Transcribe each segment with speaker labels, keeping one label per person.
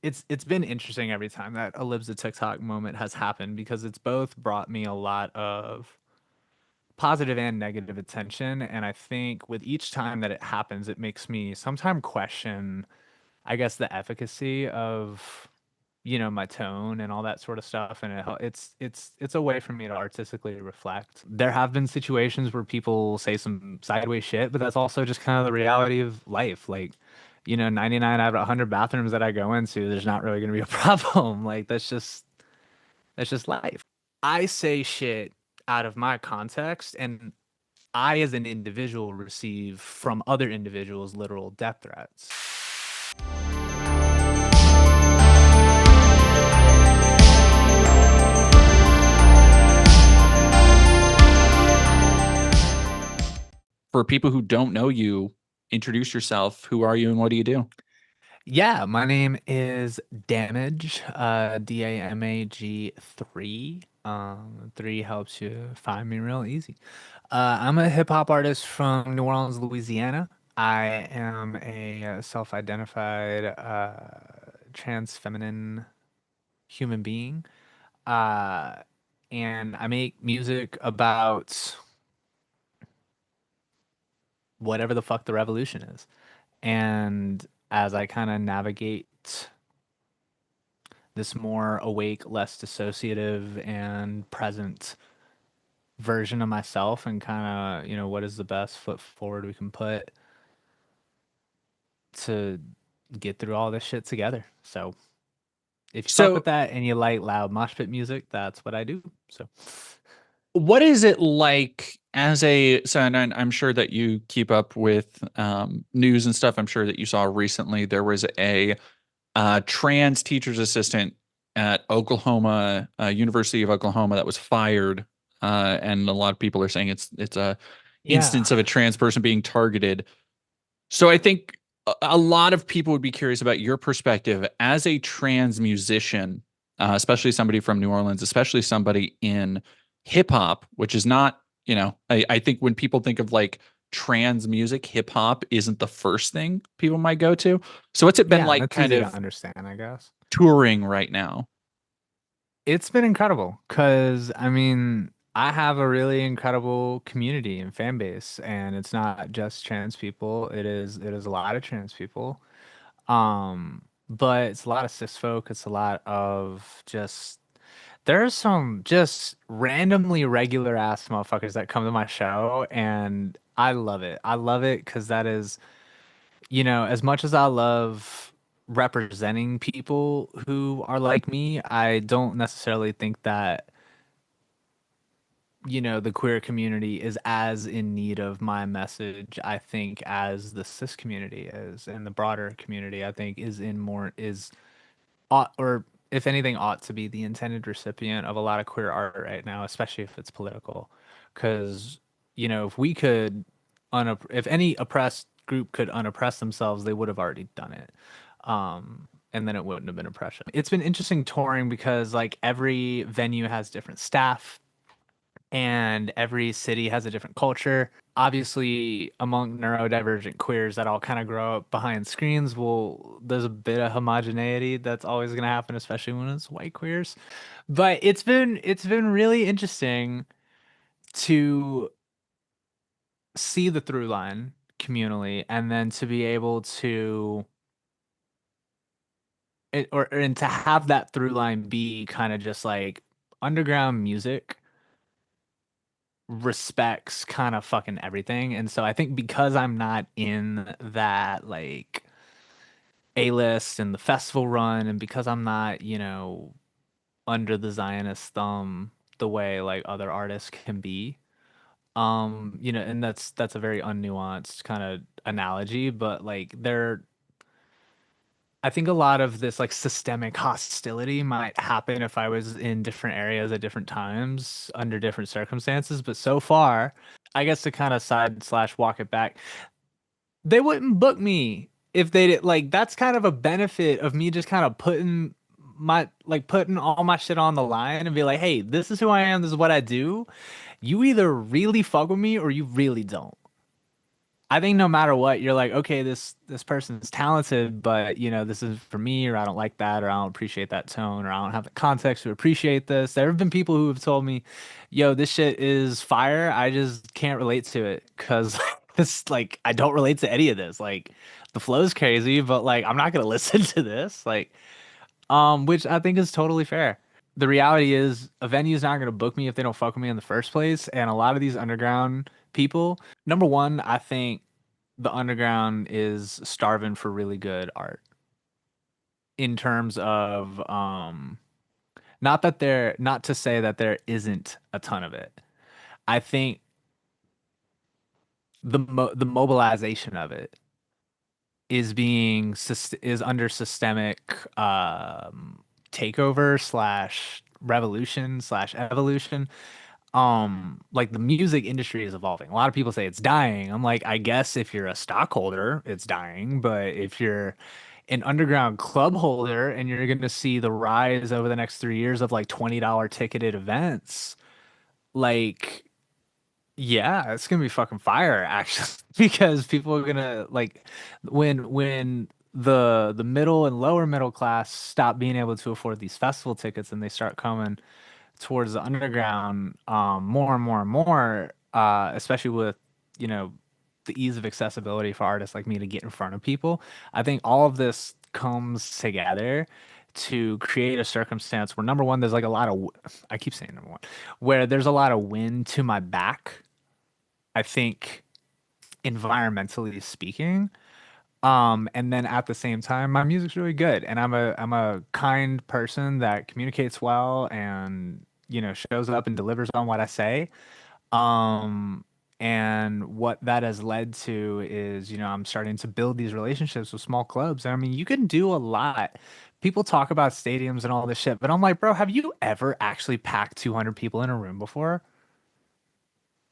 Speaker 1: it's been interesting every time that a Libs of TikTok moment has happened because it's both brought me a lot of positive and negative attention. And I think with each time that it happens, it makes me sometimes question, I guess, the efficacy of, my tone and all that sort of stuff. And it's a way for me to artistically reflect. There have been situations where people say some sideways shit, but that's also just kind of the reality of life. Like, 99 out of 100 bathrooms that I go into, there's not really going to be a problem. Like, that's just life. I say shit out of my context, and I, as an individual, receive from other individuals literal death threats.
Speaker 2: For people who don't know you, introduce yourself. Who are you and what do you do?
Speaker 1: Yeah, my name is Damage, Damag3. Three helps you find me real easy. I'm a hip hop artist from New Orleans, Louisiana. I am a self-identified trans feminine human being. Uh, and I make music about whatever the fuck the revolution is. And as I kind of navigate this more awake, less dissociative, and present version of myself, and kind of, what is the best foot forward we can put to get through all this shit together. So if you fuck
Speaker 2: So,
Speaker 1: with that and you like loud mosh pit music, that's what I do. So
Speaker 2: what is it like as a so? And I'm sure that you keep up with news and stuff. I'm sure that you saw recently there was a trans teacher's assistant at Oklahoma University of Oklahoma that was fired, and a lot of people are saying it's a instance
Speaker 1: yeah,
Speaker 2: of a trans person being targeted. So I think a lot of people would be curious about your perspective as a trans musician, especially somebody from New Orleans, especially somebody in hip hop, which is not, I think when people think of like trans music, hip hop isn't the first thing people might go to. So what's it been
Speaker 1: yeah, and
Speaker 2: like
Speaker 1: it's
Speaker 2: kind
Speaker 1: easy to
Speaker 2: of
Speaker 1: understand, I guess.
Speaker 2: touring right now?
Speaker 1: It's been incredible because I mean, I have a really incredible community and fan base, and it's not just trans people. It is a lot of trans people. But it's a lot of cis folk. It's a lot of just there's some just randomly regular ass motherfuckers that come to my show, and I love it. I love it because that is, as much as I love representing people who are like me, I don't necessarily think that, the queer community is as in need of my message, I think, as the cis community is, and the broader community, I think, ought, or if anything, ought to be the intended recipient of a lot of queer art right now, especially if it's political. Because, if we could, if any oppressed group could unoppress themselves, they would have already done it. And then it wouldn't have been oppression. It's been interesting touring because, like, every venue has different staff and every city has a different culture. Obviously, among neurodivergent queers that all kind of grow up behind screens, well, there's a bit of homogeneity that's always going to happen, especially when it's white queers. But it's been really interesting to see the through line communally, and then to be able to and to have that through line be kind of just like underground music respects kind of fucking everything. And so I think because I'm not in that like A list and the festival run, and because I'm not, under the Zionist thumb the way like other artists can be, and that's a very unnuanced kind of analogy, but like I think a lot of this like systemic hostility might happen if I was in different areas at different times under different circumstances. But so far, I guess to kind of side slash walk it back, they wouldn't book me if they did. Like that's kind of a benefit of me just kind of putting all my shit on the line and be like, hey, this is who I am, this is what I do. You either really fuck with me or you really don't. I think no matter what, you're like, okay, this person's talented, but you know, this is for me, or I don't like that, or I don't appreciate that tone, or I don't have the context to appreciate this. There have been people who have told me, yo, this shit is fire. I just can't relate to it because this like I don't relate to any of this. Like the flow's crazy, but like I'm not gonna listen to this. Like, which I think is totally fair. The reality is a venue's not gonna book me if they don't fuck with me in the first place. And a lot of these underground people, number one, I think the underground is starving for really good art in terms of not to say that there isn't a ton of it. I think the mobilization of it is under systemic takeover slash revolution slash evolution. Like the music industry is evolving. A lot of people say it's dying. I'm like, I guess if you're a stockholder, it's dying, but if you're an underground club holder and you're going to see the rise over the next 3 years of like $20 ticketed events, like, yeah, it's gonna be fucking fire actually, because people are gonna like when the middle and lower middle class stop being able to afford these festival tickets and they start coming towards the underground more and more and more, especially with, you know, the ease of accessibility for artists like me to get in front of people. I think all of this comes together to create a circumstance where number one, there's like a lot of, I keep saying number one, where there's a lot of wind to my back. I think environmentally speaking. And then at the same time, my music's really good, and I'm a kind person that communicates well and you know shows up and delivers on what I say. Um, and what that has led to is, you know, I'm starting to build these relationships with small clubs. And I mean, you can do a lot. People talk about stadiums and all this shit, but I'm like, bro, have you ever actually packed 200 people in a room before?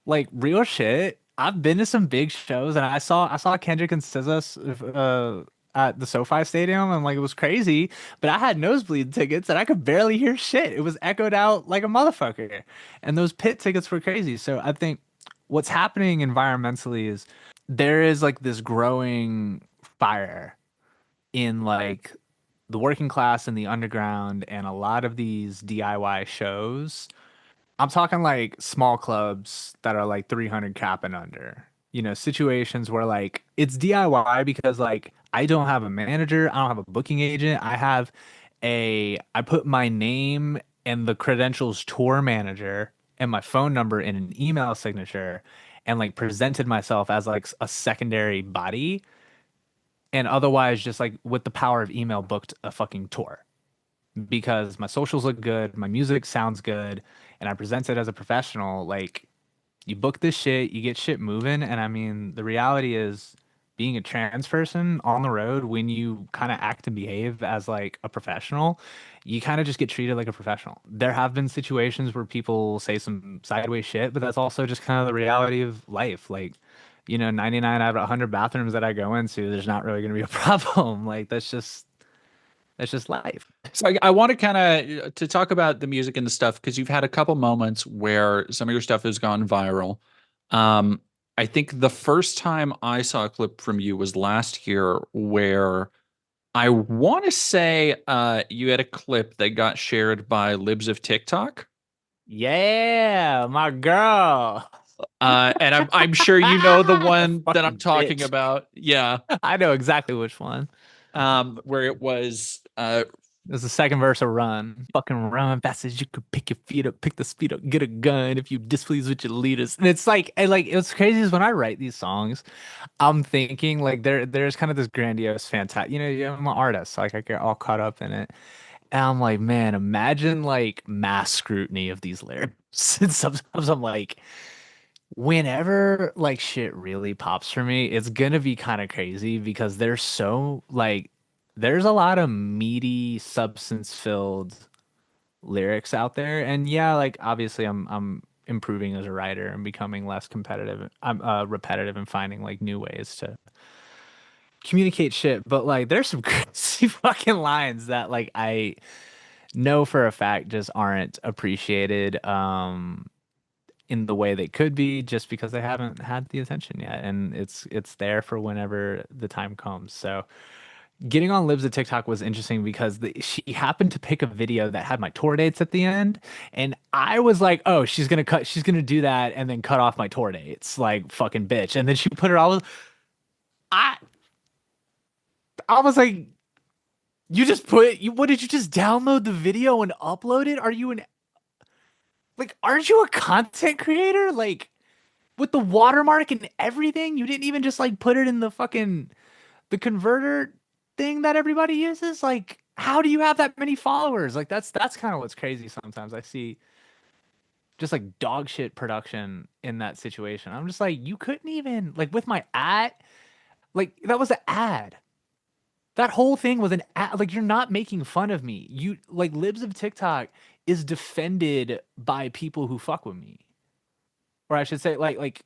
Speaker 1: Like real shit. I've been to some big shows and I saw Kendrick and SZA at the SoFi Stadium and like it was crazy, but I had nosebleed tickets and I could barely hear shit. It was echoed out like a motherfucker. And those pit tickets were crazy. So I think what's happening environmentally is there is like this growing fire in like the working class and the underground and a lot of these DIY shows. I'm talking like small clubs that are like 300 cap and under. You know, situations where like it's DIY because like I don't have a manager, I don't have a booking agent. I put my name and the credentials tour manager and my phone number in an email signature and like presented myself as like a secondary body and otherwise just like with the power of email booked a fucking tour because my socials look good, my music sounds good, and I present it as a professional, like you book this shit, you get shit moving. And I mean, the reality is being a trans person on the road, when you kind of act and behave as like a professional, you kind of just get treated like a professional. There have been situations where people say some sideways shit, but that's also just kind of the reality of life. Like, you know, 99 out of 100 bathrooms that I go into, there's not really going to be a problem. Like, that's just life.
Speaker 2: So I want to kind of to talk about the music and the stuff because you've had a couple moments where some of your stuff has gone viral. Um, I think the first time I saw a clip from you was last year where I want to say you had a clip that got shared by Libs of TikTok.
Speaker 1: Yeah, my girl.
Speaker 2: And I'm sure you know the one that I'm
Speaker 1: Fucking
Speaker 2: talking
Speaker 1: bitch.
Speaker 2: about. Yeah.
Speaker 1: I know exactly which one.
Speaker 2: Where it was
Speaker 1: There's the second verse of Run. Fucking run fast as you could pick your feet up, pick the speed up, get a gun if you displeased with your leaders. And it's like, and like, it's crazy is when I write these songs, I'm thinking like there's kind of this grandiose, fantastic, you know, yeah, I'm an artist, so, like I get all caught up in it. And I'm like, man, imagine like mass scrutiny of these lyrics. And sometimes I'm like, whenever like shit really pops for me, it's gonna be kind of crazy because there's so like there's a lot of meaty, substance-filled lyrics out there. And yeah, like obviously I'm improving as a writer and becoming less competitive. I'm repetitive and finding like new ways to communicate shit. But like there's some crazy fucking lines that like I know for a fact just aren't appreciated. in the way they could be just because they haven't had the attention yet, and it's there for whenever the time comes. So getting on Libs of TikTok was interesting because she happened to pick a video that had my tour dates at the end, and I was like, "Oh, she's gonna do that and then cut off my tour dates, like fucking bitch." And then she put it all. I I was like, "You just put you? What did you just download the video and upload it? Are you an like? Aren't you a content creator? Like with the watermark and everything? You didn't even just like put it in the fucking the converter thing that everybody uses. Like, how do you have that many followers? Like, that's kind of what's crazy. Sometimes I see just like dog shit production in that situation. I'm just like, you couldn't even like with my ad, like that was an ad. That whole thing was an ad. Like, you're not making fun of me. You like Libs of TikTok is defended by people who fuck with me, or I should say, like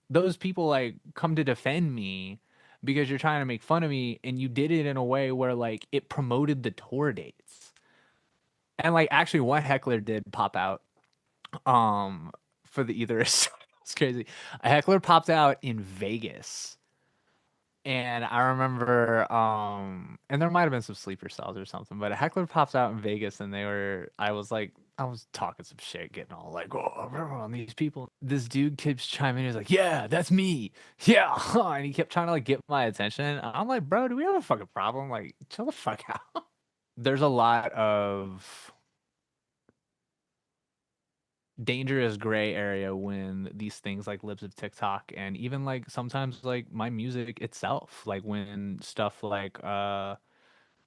Speaker 1: those people like come to defend me because you're trying to make fun of me, and you did it in a way where like it promoted the tour dates. And like actually one heckler did pop out um for the either it's crazy. A heckler popped out in Vegas. And I remember, and there might have been some sleeper cells or something, but a heckler pops out in Vegas, and I was like, I was talking some shit, getting all like, oh, on these people. This dude keeps chiming in, he's like, yeah, that's me. Yeah. And he kept trying to like get my attention. I'm like, bro, do we have a fucking problem? Like, chill the fuck out. There's a lot of dangerous gray area when these things like Libs of TikTok and even like sometimes like my music itself, like when stuff like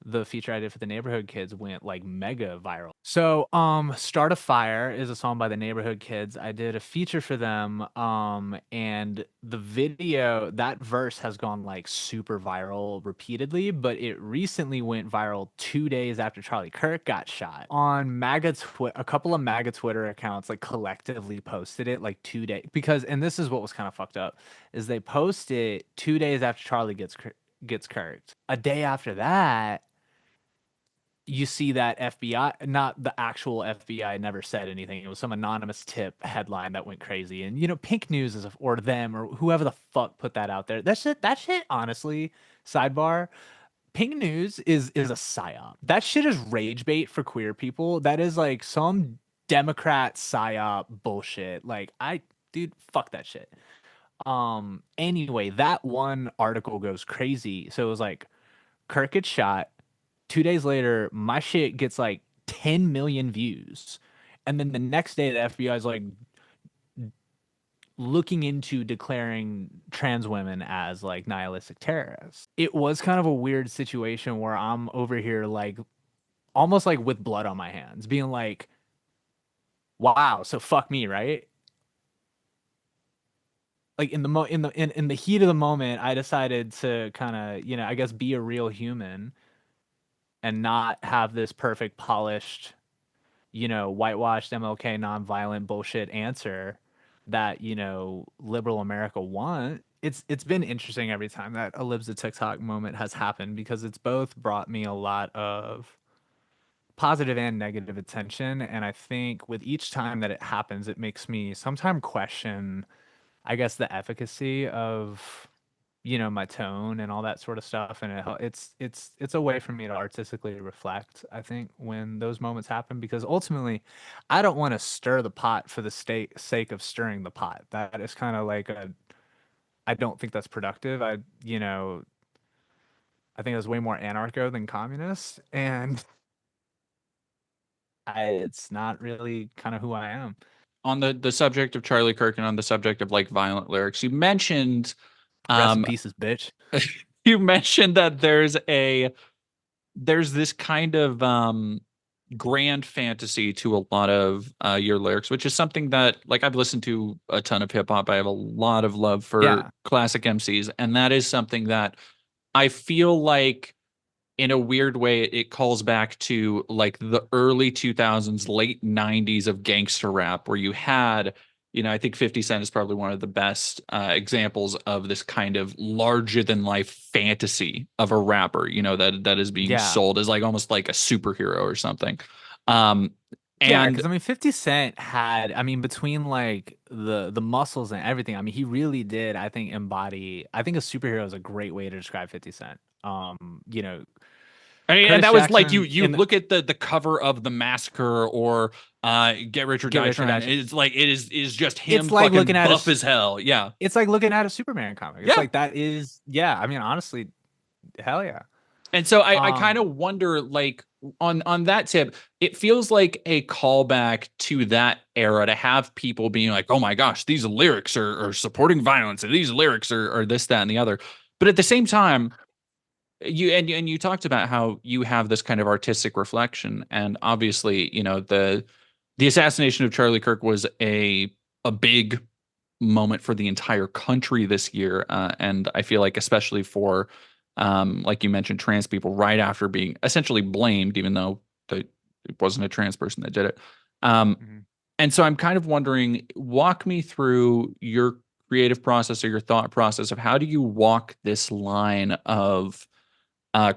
Speaker 1: the feature I did for the Neighborhood Kids went like mega viral. So, Start a Fire is a song by the Neighborhood Kids. I did a feature for them, and the video, that verse has gone like super viral repeatedly, but it recently went viral 2 days after Charlie Kirk got shot. On a couple of MAGA Twitter accounts like collectively posted it like 2 days because, and this is what was kind of fucked up, is they post it 2 days after Charlie gets kirked. A day after that, you see that FBI, not the actual FBI, never said anything. It was some anonymous tip headline that went crazy. And Pink News or them or whoever the fuck put that out there. That shit, honestly, sidebar, Pink News is a psyop. That shit is rage bait for queer people. That is like some Democrat psyop bullshit. Dude, fuck that shit. Anyway, that one article goes crazy. So it was like Kirk gets shot. 2 days later, my shit gets like 10 million views. And then the next day, the FBI is like looking into declaring trans women as like nihilistic terrorists. It was kind of a weird situation where I'm over here like almost like with blood on my hands, being like, wow, so fuck me, right? Like in the heat of the moment, I decided to kind of, I guess be a real human and not have this perfect polished, whitewashed MLK nonviolent bullshit answer that, liberal America want. It's been interesting every time that a Libs of TikTok moment has happened because it's both brought me a lot of positive and negative attention. And I think with each time that it happens, it makes me sometimes question, I guess, the efficacy of my tone and all that sort of stuff, and it's a way for me to artistically reflect, I think, when those moments happen, because ultimately I don't want to stir the pot for the sake of stirring the pot. That is kind of like I don't think that's productive. I think that's way more anarcho than communist, and it's not really kind of who I am.
Speaker 2: On the subject of Charlie Kirk and on the subject of like violent lyrics, you mentioned
Speaker 1: Rest in
Speaker 2: um
Speaker 1: pieces, bitch.
Speaker 2: you mentioned that there's this kind of grand fantasy to a lot of your lyrics, which is something that like I've listened to a ton of hip hop. I have a lot of love for
Speaker 1: Yeah,
Speaker 2: classic MCs, and that is something that I feel like in a weird way it calls back to like the early 2000s, late 90s of gangster rap, where you had, I think 50 Cent is probably one of the best examples of this kind of larger than life fantasy of a rapper, that is being
Speaker 1: yeah,
Speaker 2: sold as like almost like a superhero or something. um
Speaker 1: Yeah,
Speaker 2: And
Speaker 1: because I mean, 50 Cent had, I mean, between like the muscles and everything, I mean, he really did, I think, embody. I think a superhero is a great way to describe 50 Cent. You know,
Speaker 2: and
Speaker 1: Curtis
Speaker 2: that was like
Speaker 1: Jackson
Speaker 2: you
Speaker 1: in the
Speaker 2: look at the cover of the Massacre or Get Rich or
Speaker 1: Get
Speaker 2: Die
Speaker 1: Rich or Die
Speaker 2: Trying.
Speaker 1: Trying.
Speaker 2: It's like is just him
Speaker 1: It's like
Speaker 2: fucking
Speaker 1: looking at
Speaker 2: buff as hell. Yeah.
Speaker 1: it's like looking at a Superman comic. It's
Speaker 2: Yeah.
Speaker 1: like that is, yeah. I mean, honestly, hell yeah.
Speaker 2: And so I kind
Speaker 1: Um,
Speaker 2: of wonder, like, on that tip, it feels like a callback to that era to have people being like, oh my gosh, these lyrics are supporting violence, and these lyrics are this, that, and the other. But at the same time, you talked about how you have this kind of artistic reflection, and obviously, the assassination of Charlie Kirk was a big moment for the entire country this year. And I feel like, especially for, like you mentioned, trans people, right after being essentially blamed, even though it wasn't a trans person that did it. Um,
Speaker 1: mhm.
Speaker 2: and so I'm kind of wondering, walk me through your creative process or your thought process of how do you walk this line of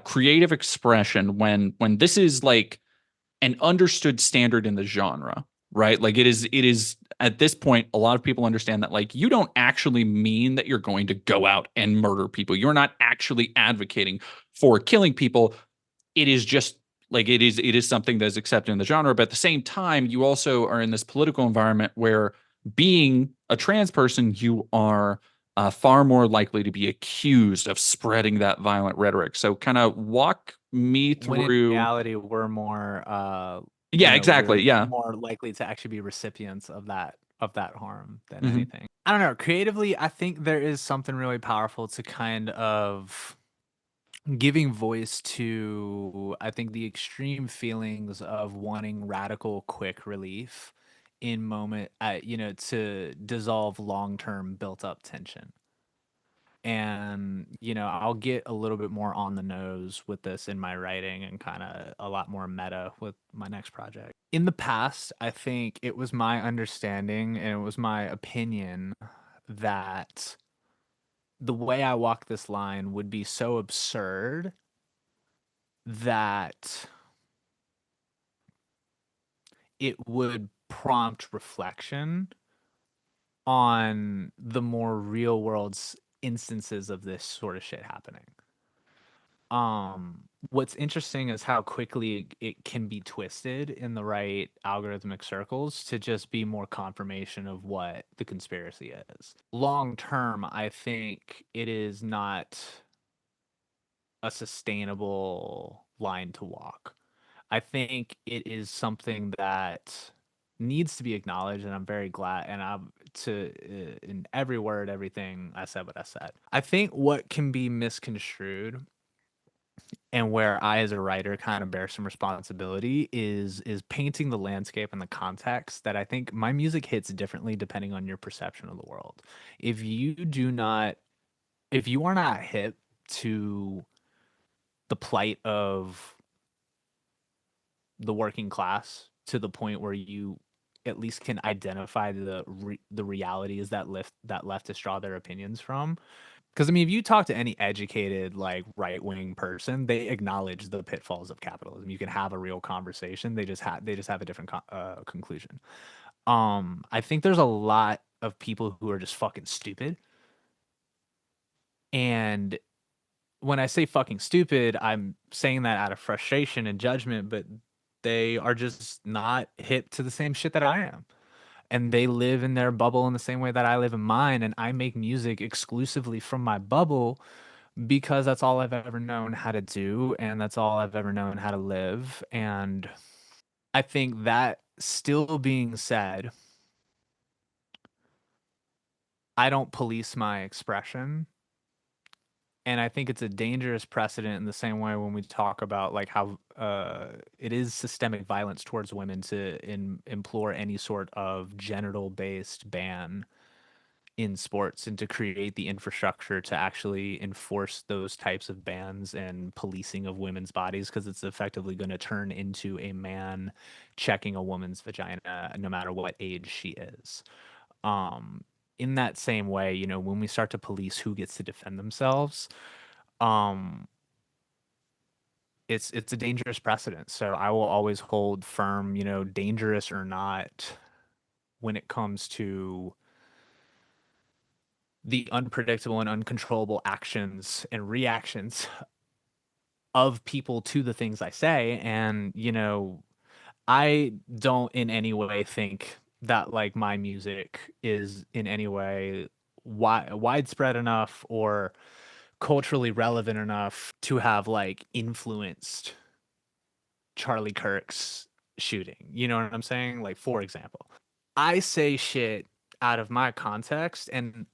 Speaker 2: creative expression when this is like an understood standard in the genre, right? Like it is at this point, a lot of people understand that like you don't actually mean that you're going to go out and murder people. You're not actually advocating for killing people. It is just like it is something that is accepted in the genre. But at the same time, you also are in this political environment where being a trans person, you are far more likely to be accused of spreading that violent rhetoric. So kind of walk me
Speaker 1: When in
Speaker 2: through.
Speaker 1: reality, we're more,
Speaker 2: Yeah, exactly.
Speaker 1: we're
Speaker 2: Yeah.
Speaker 1: more likely to actually be recipients of that harm than
Speaker 2: Hmm.
Speaker 1: anything. I don't know. Creatively, I think there is something really powerful to kind of giving voice to, I think, the extreme feelings of wanting radical quick relief in moment, to dissolve long-term built up tension. And I'll get a little bit more on the nose with this in my writing and kind of a lot more meta with my next project. In the past, I think it was my understanding and it was my opinion that the way I walk this line would be so absurd that it would prompt reflection on the more real world instances of this sort of shit happening. What's interesting is how quickly it can be twisted in the right algorithmic circles to just be more confirmation of what the conspiracy is. Long term, I think it is not a sustainable line to walk. I think it is something that needs to be acknowledged, and I'm very glad. And I'm to in every word, everything I said, what I said. I think what can be misconstrued and where I, as a writer, kind of bear some responsibility is painting the landscape and the context that I think my music hits differently depending on your perception of the world. If you do not, if you are not hip to the plight of the working class to the point where you at least can identify the realities that leftists draw their opinions from. Because I mean, if you talk to any educated like right wing person, they acknowledge the pitfalls of capitalism. You can have a real conversation. They just have a different conclusion. I think there's a lot of people who are just fucking stupid, and when I say fucking stupid, I'm saying that out of frustration and judgment, but they are just not hip to the same shit that I am. And they live in their bubble in the same way that I live in mine. And I make music exclusively from my bubble because that's all I've ever known how to do. And that's all I've ever known how to live. And I think that still being said, I don't police my expression. And I think it's a dangerous precedent in the same way when we talk about like how it is systemic violence towards women to implore any sort of genital based ban in sports and to create the infrastructure to actually enforce those types of bans and policing of women's bodies because it's effectively going to turn into a man checking a woman's vagina no matter what age she is. Um, in that same way, when we start to police who gets to defend themselves, um, it's a dangerous precedent. So I will always hold firm, dangerous or not, when it comes to the unpredictable and uncontrollable actions and reactions of people to the things I say. And, I don't in any way think that like my music is in any way widespread enough or culturally relevant enough to have like influenced Charlie Kirk's shooting. You know what I'm saying? Like, for example, I say shit out of my context, and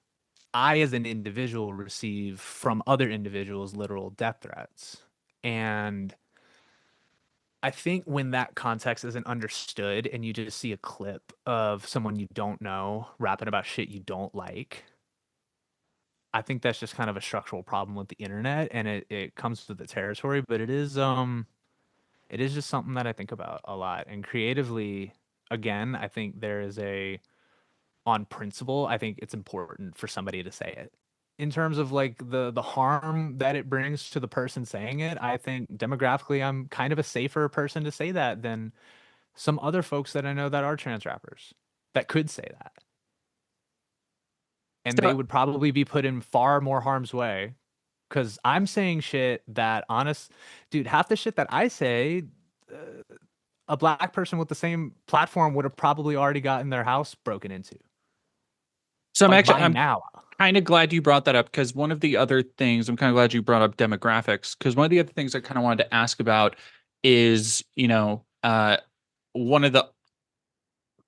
Speaker 1: I, as an individual, receive from other individuals literal death threats. And I think when that context isn't understood and you just see a clip of someone you don't know rapping about shit you don't like, I think that's just kind of a structural problem with the internet, and it comes with the territory, but it is just something that I think about a lot. And creatively, again, I think there is a on principle, I think it's important for somebody to say it. In terms of like the harm that it brings to the person saying it, I think demographically I'm kind of a safer person to say that than some other folks that I know that are trans rappers that could say that. And they
Speaker 2: So,
Speaker 1: would probably be put in far more harm's way because I'm saying shit that honest, dude, half the shit that I say, a black person with the same platform would have probably already gotten their house broken into,
Speaker 2: so
Speaker 1: like by
Speaker 2: I'm
Speaker 1: now.
Speaker 2: kind of glad you brought that up because one of the other things I'm kind of glad you brought up demographics because one of the other things I kind of wanted to ask about is, one of the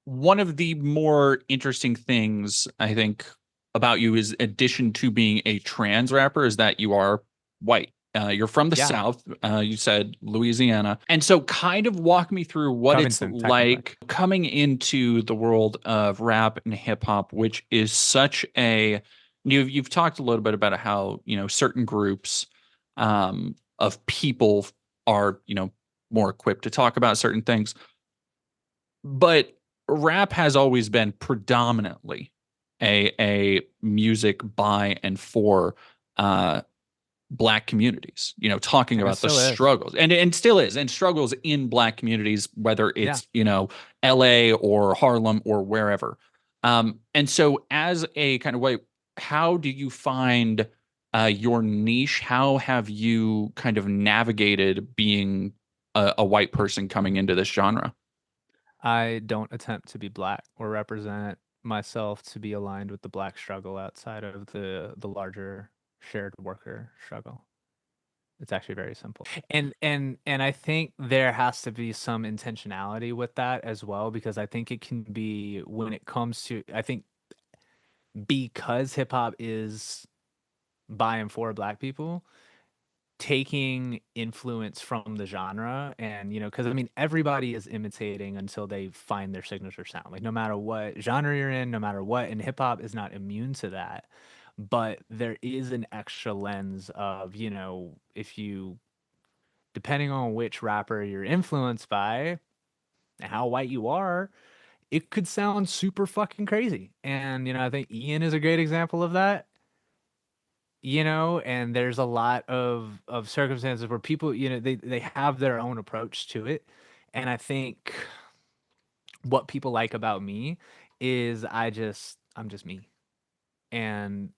Speaker 2: one of the more interesting things I think about you is addition to being a trans rapper is that you are white. You're from the
Speaker 1: Yeah,
Speaker 2: South. You said Louisiana. And so kind of walk me through what it's
Speaker 1: Covington, technically.
Speaker 2: like coming into the world of rap and hip hop, which is such a you've talked a little bit about how, certain groups of people are, more equipped to talk about certain things. But rap has always been predominantly a music by and for uh black communities, talking
Speaker 1: And it
Speaker 2: about the
Speaker 1: still is.
Speaker 2: struggles and still is and struggles in black communities, whether
Speaker 1: Yeah.
Speaker 2: it's, LA or Harlem or wherever. And so as a kind of way, how do you find your niche? How have you kind of navigated being a white person coming into this genre?
Speaker 1: I don't attempt to be black or represent myself to be aligned with the black struggle outside of the larger shared worker struggle. It's actually very simple. And I think there has to be some intentionality with that as well, because I think it can be when it comes to, I think because hip hop is by and for black people, taking influence from the genre and because I mean everybody is imitating until they find their signature sound, like no matter what genre you're in, no matter what, and hip hop is not immune to that. But there is an extra lens of if you, depending on which rapper you're influenced by and how white you are, it could sound super fucking crazy. And I think Ian is a great example of that. And there's a lot of circumstances where people, they have their own approach to it. And I think what people like about me is I'm just me. And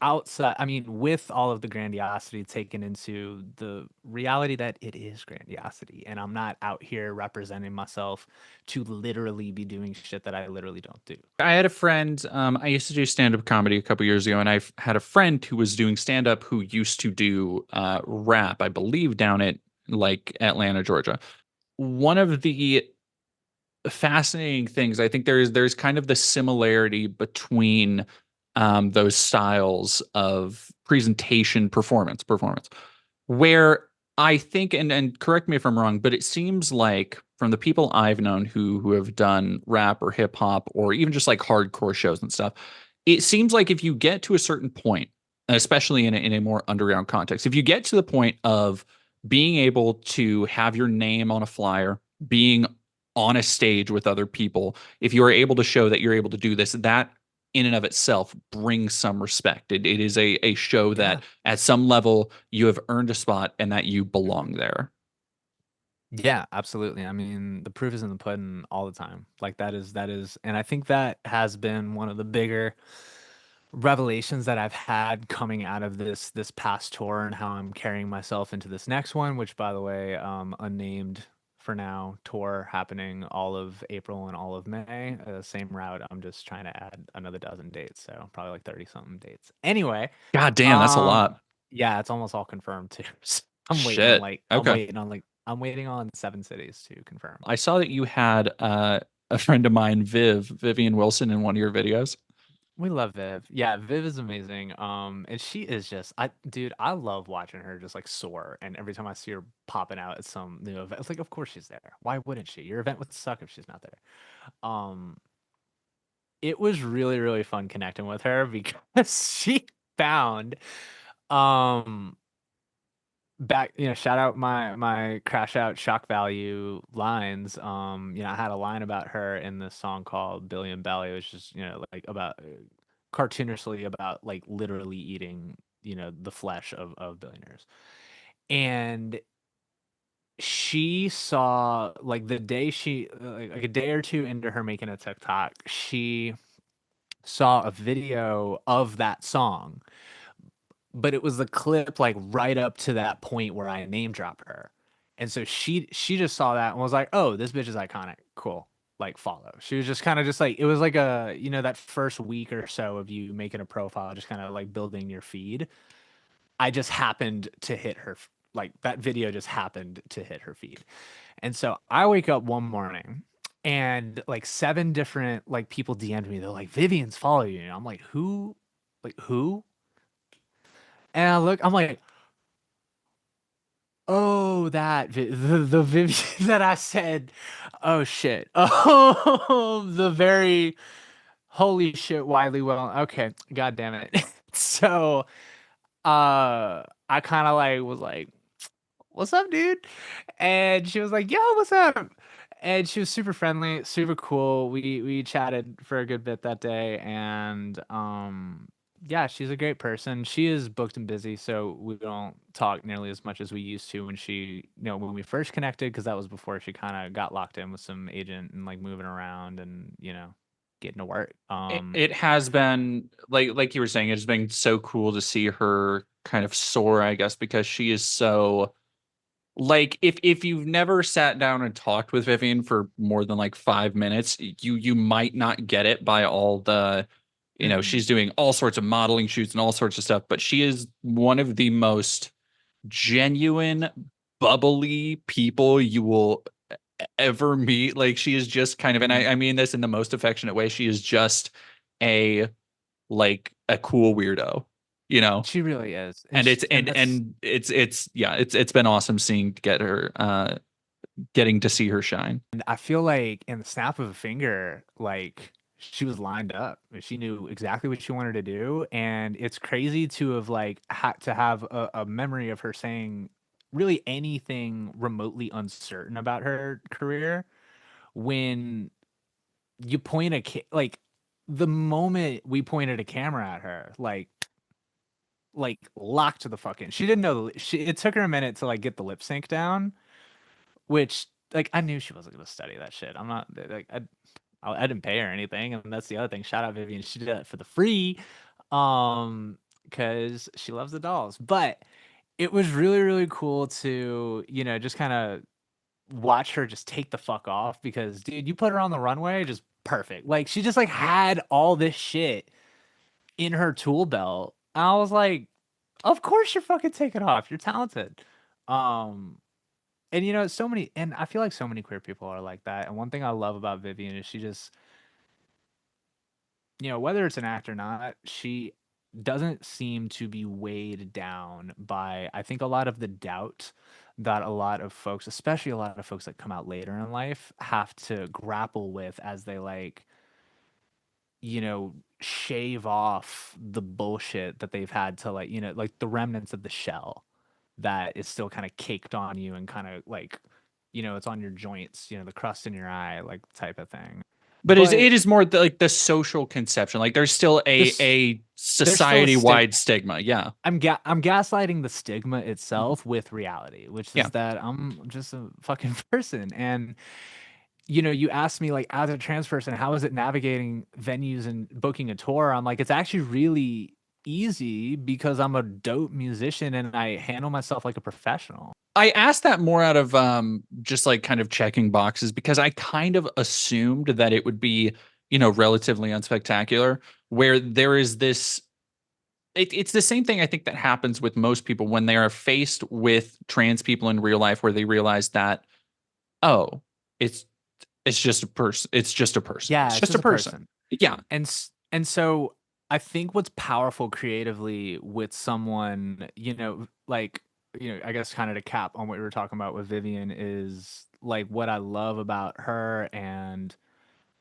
Speaker 1: outside, I mean, with all of the grandiosity taken into the reality that it is grandiosity, and I'm not out here representing myself to literally be doing shit that I literally don't do.
Speaker 2: I had a friend. I used to do stand up comedy a couple years ago, and I had a friend who was doing stand up who used to do rap, I believe, down at like Atlanta, Georgia. One of the fascinating things I think there's kind of the similarity between those styles of presentation, performance, where I think, and correct me if I'm wrong, but it seems like from the people I've known who have done rap or hip hop or even just like hardcore shows and stuff, it seems like if you get to a certain point, especially in a more underground context, if you get to the point of being able to have your name on a flyer, being on a stage with other people, if you are able to show that you're able to do this, that in and of itself brings some respect. It is a show
Speaker 1: Yeah.
Speaker 2: that at some level you have earned a spot and that you belong there.
Speaker 1: Yeah, absolutely. I mean, the proof is in the pudding all the time. Like that is, and I think that has been one of the bigger revelations that I've had coming out of this past tour and how I'm carrying myself into this next one, which by the way, unnamed for now, tour happening all of April and all of May. Same route. I'm just trying to add another dozen dates, so probably like 30 something dates. Anyway,
Speaker 2: God damn, that's a
Speaker 1: um,
Speaker 2: lot.
Speaker 1: yeah, it's almost all confirmed too. So
Speaker 2: Shit. Okay.
Speaker 1: I'm waiting on 7 cities to confirm.
Speaker 2: I saw that you had a friend of mine, Vivian Wilson, in one of your videos.
Speaker 1: We love Viv. Yeah, Viv is amazing. And she is just dude, I love watching her just like soar. And every time I see her popping out at some new event, it's like, of course she's there. Why wouldn't she? Your event would suck if she's not there. It was really, really fun connecting with her because she found um back, shout out my crash out shock value lines. I had a line about her in this song called Billion Belly, which is, like about cartoonishly about like literally eating, the flesh of billionaires. And she saw like the day like a day or two into her making a TikTok, she saw a video of that song, but it was the clip like right up to that point where I name drop her. And so she just saw that and was like, "Oh, this bitch is iconic. Cool. Like follow." She was just kind of just like it was like that first week or so of you making a profile, just kind of like building your feed. I just happened to hit her like that video just happened to hit her feed. And so I wake up one morning and like seven different like people DM'd me. They're like, "Vivian's following you." And I'm like, "Who? Like who?" And I'm like, oh, the Vivian that I said, oh shit. Oh, the very holy shit, widely well. Okay, god damn it. So, I kind of like was like, "What's up, dude?" And she was like, "Yo, what's up?" And she was super friendly, super cool. We chatted for a good bit that day, and yeah, she's a great person. She is booked and busy, so we don't talk nearly as much as we used to when we first connected, because that was before she kind of got locked in with some agent and like moving around and getting to work.
Speaker 2: It has been like you were saying, it's been so cool to see her kind of soar, I guess, because she is so like if you've never sat down and talked with Vivian for more than like 5 minutes, you might not get it by all the
Speaker 1: Mhm.
Speaker 2: she's doing all sorts of modeling shoots and all sorts of stuff, but she is one of the most genuine, bubbly people you will ever meet. Like she is just kind of, and I mean this in the most affectionate way, she is just a a cool weirdo, you know?
Speaker 1: She really is,
Speaker 2: And it's
Speaker 1: and that's
Speaker 2: and it's yeah, it's been awesome getting to see her shine.
Speaker 1: And I feel like in the snap of a finger, like she was lined up. She knew exactly what she wanted to do. And it's crazy to have like had to have a memory of her saying really anything remotely uncertain about her career when you like the moment we pointed a camera at her, like locked to the fucking. She didn't know it took her a minute to like get the lip sync down, which like I knew she wasn't gonna study that shit. I'm not like I didn't pay her anything, and that's the other thing. Shout out Vivian, she did that for the free, because she loves the dolls. But it was really really cool to just kind of watch her just take the fuck off because dude, you put her on the runway, just perfect. Like she just like had all this shit in her tool belt. I was like, of course you're fucking taking off. You're talented. Um, and so many, and I feel like so many queer people are like that. And one thing I love about Vivian is she just, whether it's an act or not, she doesn't seem to be weighed down by, I think, a lot of the doubt that a lot of folks, especially a lot of folks that come out later in life, have to grapple with as they shave off the bullshit that they've had to like the remnants of the shell that is still kind of caked on you and kind of like, it's on your joints, the crust in your eye, like type of thing.
Speaker 2: But
Speaker 1: But
Speaker 2: it is more like the social conception. Like there's still
Speaker 1: this
Speaker 2: a
Speaker 1: there's still a
Speaker 2: society
Speaker 1: stigma.
Speaker 2: wide stigma. Yeah.
Speaker 1: I'm gaslighting the stigma
Speaker 2: Mhm.
Speaker 1: itself with reality, which
Speaker 2: Yeah.
Speaker 1: is that I'm just a fucking person. And you asked me like as a trans person, how is it navigating venues and booking a tour? I'm like, it's actually really easy because I'm a dope musician and I handle myself like a professional.
Speaker 2: I asked that more out of just like kind of checking boxes because I kind of assumed that it would be, relatively unspectacular, where there is this it's the same thing I think that happens with most people when they are faced with trans people in real life where they realize that, oh, it's it's just a person. It's just a person.
Speaker 1: Yeah,
Speaker 2: It's
Speaker 1: it's
Speaker 2: just a
Speaker 1: just a
Speaker 2: person.
Speaker 1: person.
Speaker 2: Yeah.
Speaker 1: And so I think what's powerful creatively with someone, like, I guess kind of to cap on what we were talking about with Vivian is like what I love about her and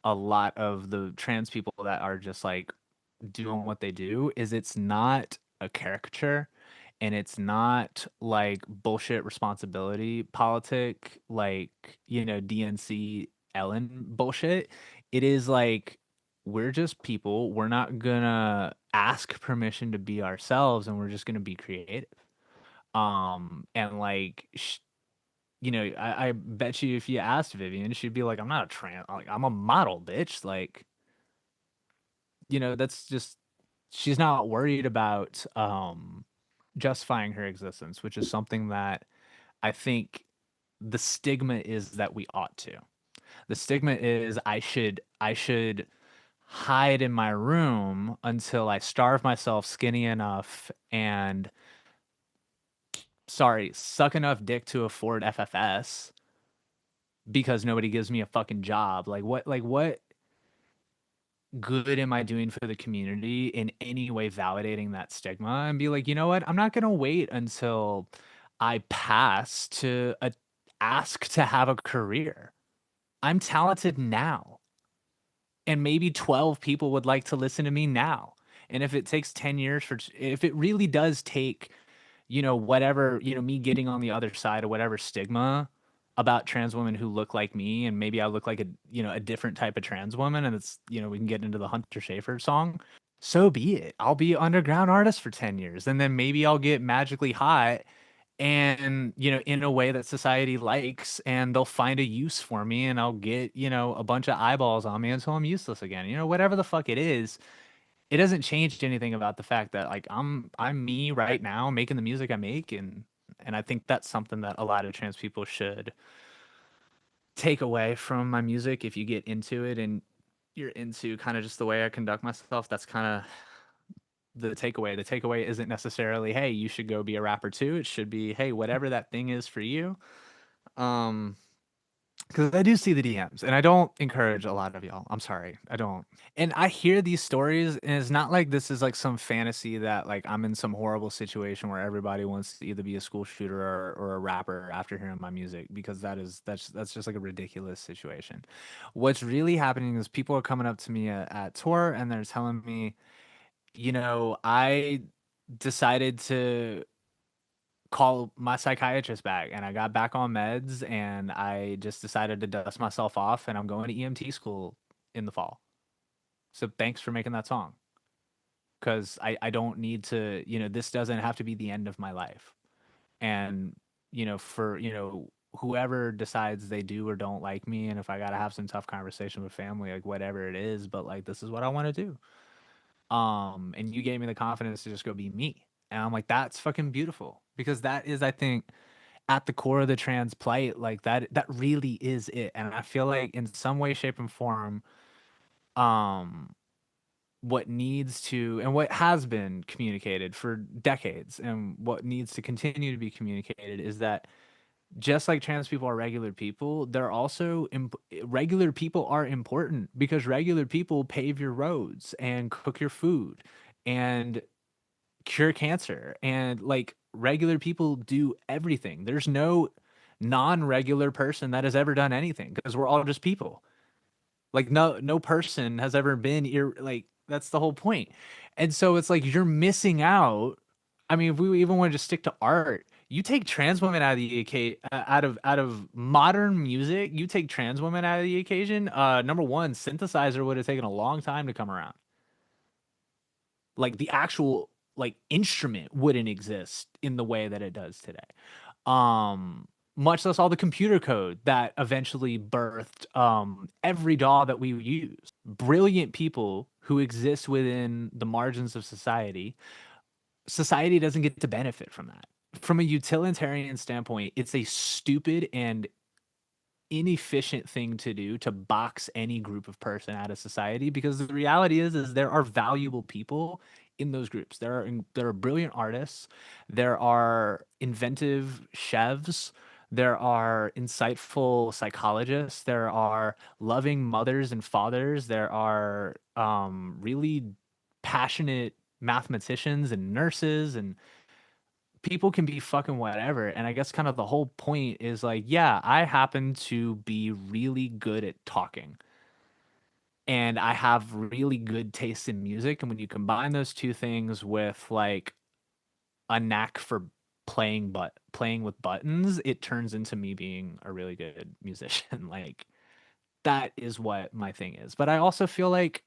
Speaker 1: a lot of the trans people that are just like doing what they do is it's not a caricature and it's not like bullshit responsibility politic like DNC Ellen bullshit. It is like we're just people. We're not gonna ask permission to be ourselves and we're just gonna be creative. And like I bet you if you asked Vivian, she'd be like, I'm not a trans, like I'm a model, bitch. Like, that's just she's not worried about justifying her existence, which is something that I think the stigma is that we ought to. The stigma is I should hide in my room until I starve myself skinny enough and sorry, suck enough dick to afford FFS because nobody gives me a fucking job. Like what good am I doing for the community in any way validating that stigma and be like, you know what? I'm not gonna wait until I pass to ask to have a career. I'm talented now. And maybe 12 people would like to listen to me now. And if it takes 10 years if it really does take, whatever, me getting on the other side of whatever stigma about trans women who look like me, and maybe I look like a different type of trans woman, and it's, we can get into the Hunter Schafer song. So be it. I'll be an underground artist for 10 years, and then maybe I'll get magically hot and in a way that society likes and they'll find a use for me and I'll get a bunch of eyeballs on me until I'm useless again, whatever the fuck it is. It doesn't change anything about the fact that like I'm me right now making the music I make, and I think that's something that a lot of trans people should take away from my music. If you get into it and you're into kind of just the way I conduct myself, that's kind of the takeaway isn't necessarily, hey, you should go be a rapper too. It should be, hey, whatever that thing is for you. Um, because I do see the DMs and I don't encourage a lot of y'all. I'm sorry. I don't. And I hear these stories, and it's not like this is like some fantasy that like I'm in some horrible situation where everybody wants to either be a school shooter or a rapper after hearing my music, because that's just like a ridiculous situation. What's really happening is people are coming up to me at tour and they're telling me, I decided to call my psychiatrist back and I got back on meds and I just decided to dust myself off and I'm going to EMT school in the fall. So thanks for making that song. Cause I don't need to, this doesn't have to be the end of my life. And, for, whoever decides they do or don't like me, and if I gotta have some tough conversation with family, like whatever it is, but like this is what I want to do. And you gave me the confidence to just go be me. And I'm like, that's fucking beautiful. Because that is, I think, at the core of the trans plight, like that really is it. And I feel like in some way, shape, and form, um, what needs to and what has been communicated for decades and what needs to continue to be communicated is that just like trans people are regular people, they're also regular people are important because regular people pave your roads and cook your food and cure cancer, and like regular people do everything. There's no non-regular person that has ever done anything because we're all just people. Like no person has ever been like that's the whole point. And so it's like you're missing out. I mean, if we even want to just stick to art, You take trans women out of the out of modern music, you take trans women out of the occasion. Number one, synthesizer would have taken a long time to come around. Like the actual like instrument wouldn't exist in the way that it does today. Um, Much less all the computer code that eventually birthed every DAW that we use. Brilliant people who exist within the margins of society. Society doesn't get to benefit from that. From a utilitarian standpoint, it's a stupid and inefficient thing to do to box any group of person out of society, because the reality is there are valuable people in those groups. There are brilliant artists, there are inventive chefs, there are insightful psychologists, there are loving mothers and fathers, there are really passionate mathematicians and nurses, and people can be fucking whatever. And I guess kind of the whole point is like, yeah, I happen to be really good at talking and I have really good taste in music. And when you combine those two things with like a knack for playing with buttons, it turns into me being a really good musician. Like that is what my thing is. But I also feel like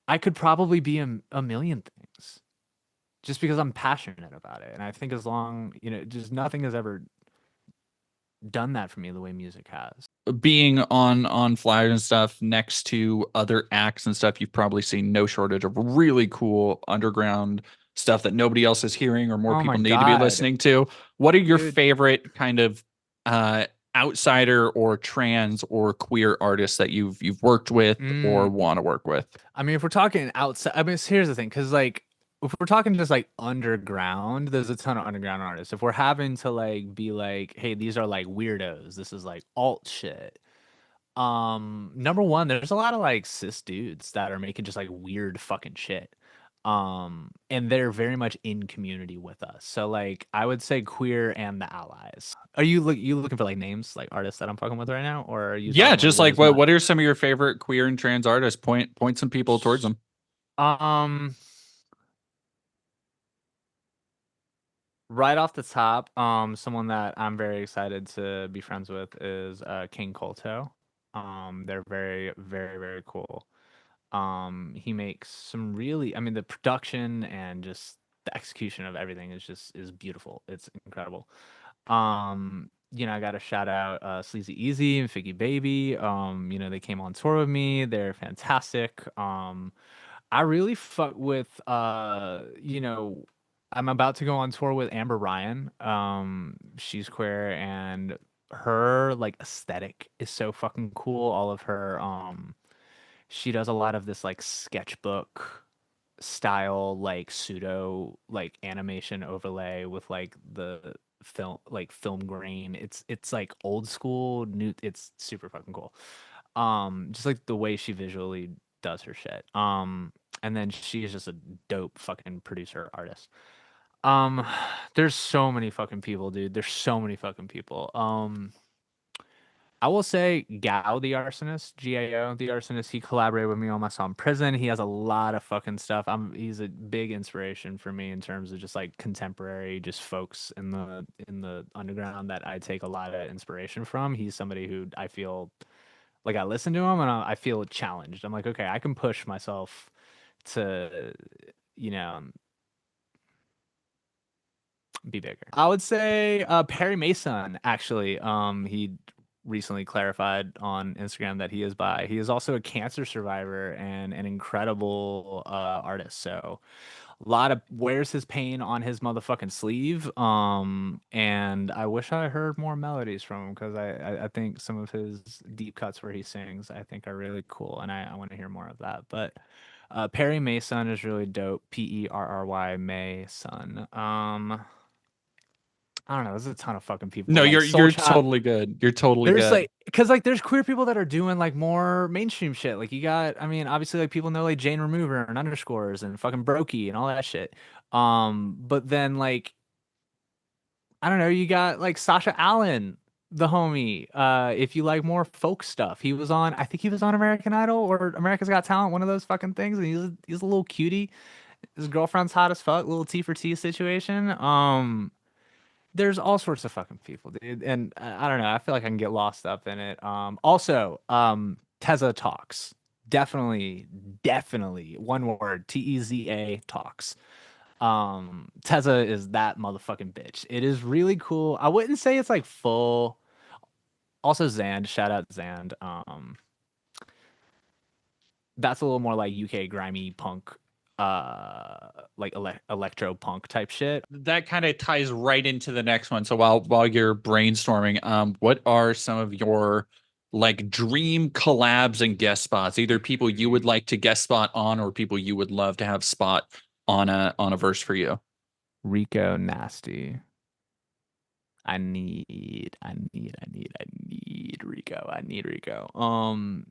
Speaker 1: I could probably be a million things just because I'm passionate about it. And I think as long, just nothing has ever done that for me the way music has.
Speaker 2: Being on flyers and stuff next to other acts and stuff, you've probably seen no shortage of really cool underground stuff that nobody else is hearing or more
Speaker 1: Oh my
Speaker 2: people need to be
Speaker 1: God,
Speaker 2: listening to. What are your
Speaker 1: dude.
Speaker 2: favorite kind of uh outsider or trans or queer artists that you've worked with or
Speaker 1: Mm,
Speaker 2: want to work with?
Speaker 1: I mean, if we're talking outside, I mean, here's the thing, because like, if we're talking just like underground, there's a ton of underground artists. If we're having to like be like, hey, these are like weirdos, this is like alt shit. Number one, there's a lot of like cis dudes that are making just like weird fucking shit. And they're very much in community with us. So like I would say queer and the allies. Are you looking for like names, like artists that I'm fucking with right now, or are you
Speaker 2: Yeah,
Speaker 1: talking like
Speaker 2: just
Speaker 1: what
Speaker 2: like
Speaker 1: is my
Speaker 2: what are some of your favorite queer and trans artists? Point some people towards them.
Speaker 1: um right off the top, someone that I'm very excited to be friends with is King Kolto. They're very, very, very cool. He makes some really, I mean, the production and just the execution of everything is beautiful. It's incredible. I got to shout out Sleazy Easy and Figgy Baby. They came on tour with me. They're fantastic. I really fuck with I'm about to go on tour with Amber Ryan. She's queer and her like aesthetic is so fucking cool. All of her she does a lot of this like sketchbook style like pseudo like animation overlay with like the film grain. It's like old school new, it's super fucking cool. Just like the way she visually does her shit. And then she is just a dope fucking producer artist. Um there's so many fucking people, dude. There's so many fucking people. I will say Gao the Arsonist, Gao the Arsonist, he collaborated with me on my song Prison. He has a lot of fucking stuff. He's a big inspiration for me in terms of just like contemporary, just folks in the underground that I take a lot of inspiration from. He's somebody who I feel like I listen to him and I feel challenged. I'm like, okay, I can push myself to, you know, be bigger. I would say Perry Mason actually. He recently clarified on Instagram that he is bi. He is also a cancer survivor and an incredible artist. So a lot of wears his pain on his motherfucking sleeve. And I wish I heard more melodies from him because I think some of his deep cuts where he sings I think are really cool, and I want to hear more of that. But Perry Mason is really dope. Perry Mason. I don't know. There's a ton of fucking people
Speaker 2: No,
Speaker 1: like Soul
Speaker 2: you're
Speaker 1: Child.
Speaker 2: totally good. You're totally
Speaker 1: There's
Speaker 2: good.
Speaker 1: like, cause like there's queer people that are doing like more mainstream shit. Like you got, I mean, obviously like people know like Jane Remover and Underscores and fucking Brokey and all that shit. But then like I don't know, you got like Sasha Allen, the homie. If you like more folk stuff, I think he was on American Idol or America's Got Talent, one of those fucking things. And he's a little cutie. His girlfriend's hot as fuck, little T for T situation. There's all sorts of fucking people, dude. And I don't know. I feel like I can get lost up in it. Also, Teza talks. Definitely, definitely. One word, Teza talks. Teza is that motherfucking bitch. It is really cool. I wouldn't say it's like full. Also, Zand, shout out Zand. That's a little more like UK grimy punk, like electro punk type shit.
Speaker 2: That kind of ties right into the next one. So while you're brainstorming, what are some of your like dream collabs and guest spots? Either people you would like to guest spot on, or people you would love to have spot on a verse for you.
Speaker 1: Rico Nasty. I need Rico. I need Rico.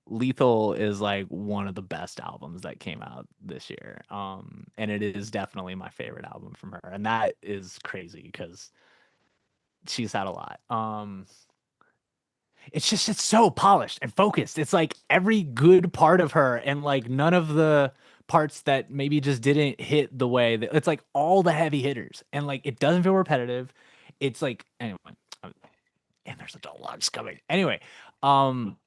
Speaker 1: Lethal is like one of the best albums that came out this year. And it is definitely my favorite album from her. And that is crazy because she's had a lot. It's so polished and focused. It's like every good part of her and like none of the parts that maybe just didn't hit the way that it's like all the heavy hitters and like it doesn't feel repetitive. It's like anyway, and there's adult logs coming. Anyway, um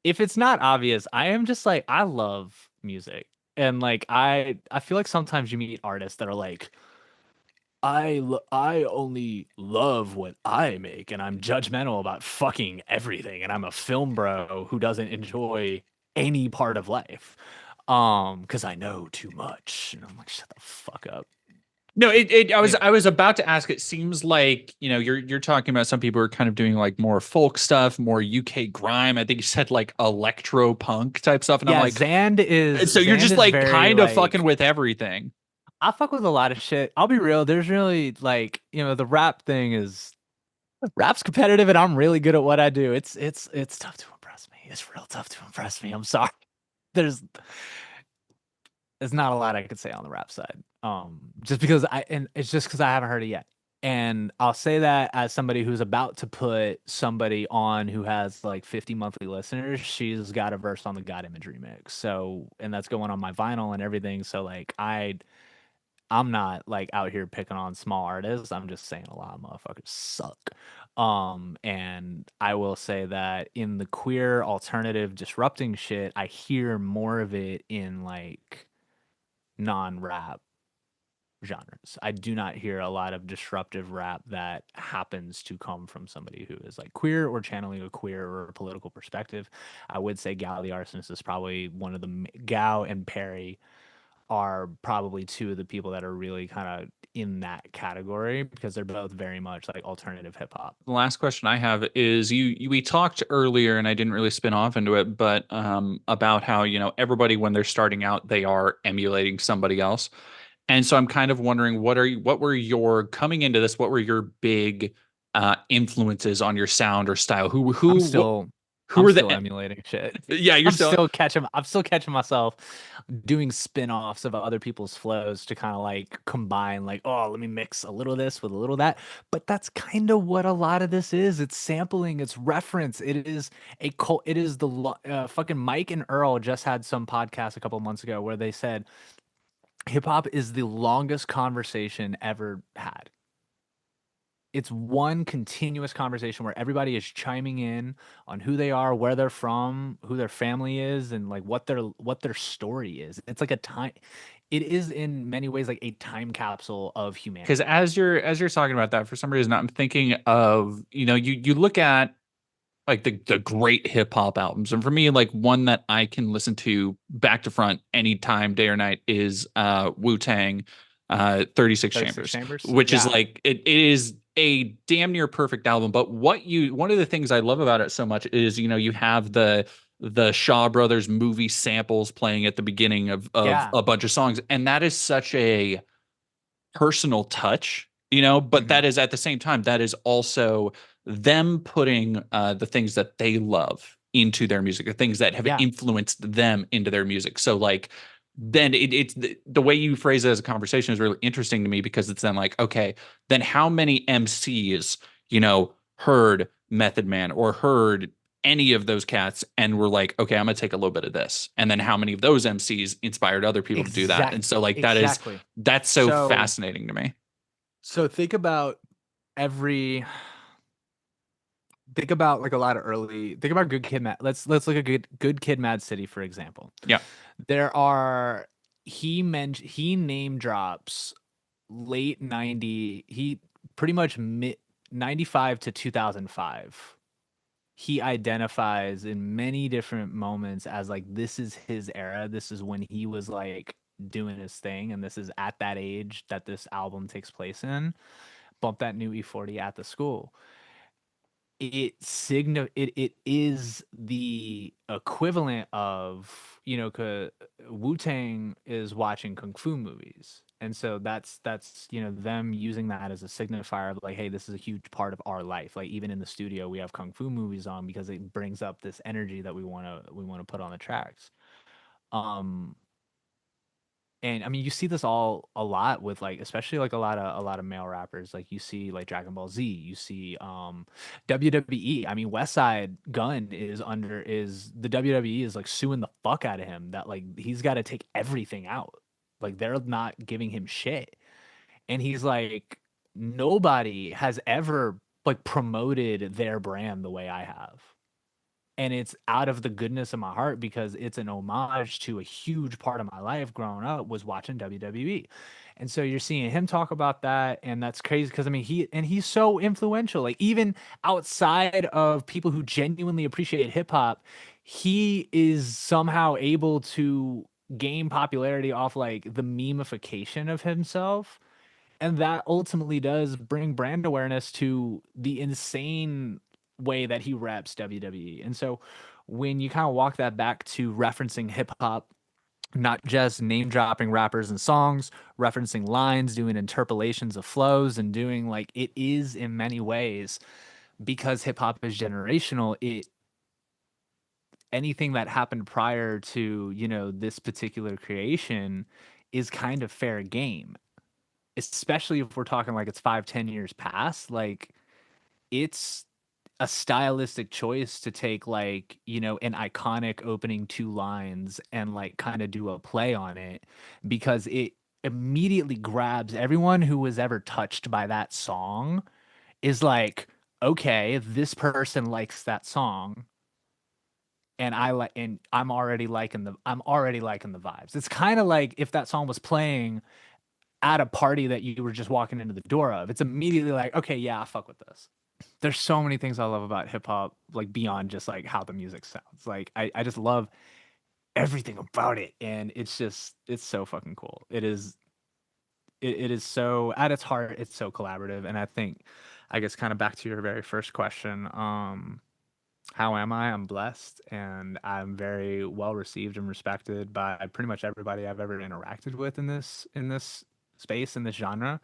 Speaker 1: if it's not obvious, I am just like I love music. And like I feel like sometimes you meet artists that are like I only love what I make and I'm judgmental about fucking everything and I'm a film bro who doesn't enjoy any part of life. Cuz I know too much. And I'm like shut the fuck up.
Speaker 2: No, I was
Speaker 1: Anyway,
Speaker 2: I was about to ask. It seems like you're talking about some people who are kind of doing like more folk stuff, more UK grime. I think you said like electro punk type stuff, and I'm
Speaker 1: yeah,
Speaker 2: like, so you're
Speaker 1: Zand
Speaker 2: just
Speaker 1: is
Speaker 2: like
Speaker 1: very
Speaker 2: kind of fucking
Speaker 1: like
Speaker 2: with everything.
Speaker 1: I fuck with a lot of shit. I'll be real. There's really like, the rap thing is rap's competitive and I'm really good at what I do. It's tough to impress me. It's real tough to impress me. I'm sorry. There's there's not a lot I could say on the rap side. Just because and it's just because I haven't heard it yet. And I'll say that as somebody who's about to put somebody on who has like 50 monthly listeners, she's got a verse on the God Image remix. So, and that's going on my vinyl and everything. So like I'm not like out here picking on small artists. I'm just saying a lot of motherfuckers suck. And I will say that in the queer alternative disrupting shit, I hear more of it in like non-rap genres. I do not hear a lot of disruptive rap that happens to come from somebody who is like queer or channeling a queer or a political perspective. I would say Gal the Arsonist is probably one of the Gao and Perry are probably two of the people that are really kind of in that category because they're both very much like alternative hip hop.
Speaker 2: The last question I have is we talked earlier, and I didn't really spin off into it, but about how everybody when they're starting out they are emulating somebody else. And so I'm kind of wondering what were your coming into this, what were your big influences on your sound or style?
Speaker 1: I'm still
Speaker 2: Who
Speaker 1: I'm
Speaker 2: were
Speaker 1: still
Speaker 2: the
Speaker 1: emulating shit.
Speaker 2: yeah, you're still
Speaker 1: I'm still catching myself doing spin-offs of other people's flows to kind of like combine like, oh, let me mix a little of this with a little of that. But that's kind of what a lot of this is. It's sampling, it's reference. It is it is fucking Mike and Earl just had some podcast a couple months ago where they said hip hop is the longest conversation ever had. It's one continuous conversation where everybody is chiming in on who they are, where they're from, who their family is, and like what their story is. It's like a time. It is in many ways like a time capsule of
Speaker 2: because
Speaker 1: humanity.
Speaker 2: as you're talking about that, for some reason I'm thinking of you look at like the great hip hop albums. And for me, like one that I can listen to back to front anytime, day or night, is Wu-Tang 36
Speaker 1: 36
Speaker 2: Chambers,
Speaker 1: Chambers.
Speaker 2: which is
Speaker 1: Yeah.
Speaker 2: like it is a damn near perfect album. But one of the things I love about it so much is you have the Shaw Brothers movie samples playing at the beginning of
Speaker 1: Yeah.
Speaker 2: a bunch of songs. And that is such a personal touch, but
Speaker 1: Hmm.
Speaker 2: that is at the same time, that is also them putting the things that they love into their music, the things that have
Speaker 1: Yeah.
Speaker 2: influenced them into their music. So like, then it's the way you phrase it as a conversation is really interesting to me because it's then like, okay, then how many MCs, heard Method Man or heard any of those cats and were like, okay, I'm gonna take a little bit of this. And then how many of those MCs inspired other people to do that? And so like
Speaker 1: Exactly.
Speaker 2: that's so
Speaker 1: So
Speaker 2: fascinating to me.
Speaker 1: So every think about like a lot of early think about Good Kid Mad. Let's look at Good Kid Mad City for example.
Speaker 2: Yeah.
Speaker 1: There are he name drops late 90 he pretty much mid 95 to 2005. He identifies in many different moments as like this is his era. This is when he was like doing his thing, and this is at that age that this album takes place in. Bump that new E40 at the school. It is the equivalent of, Wu-Tang is watching kung fu movies. And so that's them using that as a signifier of like, hey, this is a huge part of our life. Like even in the studio we have kung fu movies on because it brings up this energy that we want to put on the tracks. Um and I mean, you see this all a lot with like, especially like a lot of male rappers. Like you see like Dragon Ball Z, you see WWE. I mean, West Side Gun is the WWE is like suing the fuck out of him that like he's got to take everything out. Like they're not giving him shit, and he's like, nobody has ever like promoted their brand the way I have, and it's out of the goodness of my heart because it's an homage to a huge part of my life growing up was watching WWE. And so you're seeing him talk about that, and that's crazy because I mean he's so influential. Like even outside of people who genuinely appreciate hip hop, he is somehow able to gain popularity off like the memification of himself, and that ultimately does bring brand awareness to the insane way that he raps WWE. And so when you kind of walk that back to referencing hip hop, not just name dropping rappers and songs, referencing lines, doing interpolations of flows, and doing like it is in many ways because hip hop is generational. It anything that happened prior to this particular creation is kind of fair game, especially if we're talking like it's 5-10 years past. Like it's a stylistic choice to take like an iconic opening two lines and like kind of do a play on it because it immediately grabs everyone who was ever touched by that song, is like, okay, this person likes that song, and I'm already liking the vibes. It's kind of like if that song was playing at a party that you were just walking into the door of. It's immediately like, okay, yeah, I fuck with this. There's so many things I love about hip hop, like beyond just like how the music sounds. Like I just love everything about it. And it's so fucking cool. It is so at its heart, it's so collaborative. And I think I guess kind of back to your very first question, how am I? I'm blessed and I'm very well received and respected by pretty much everybody I've ever interacted with in this space, in this genre.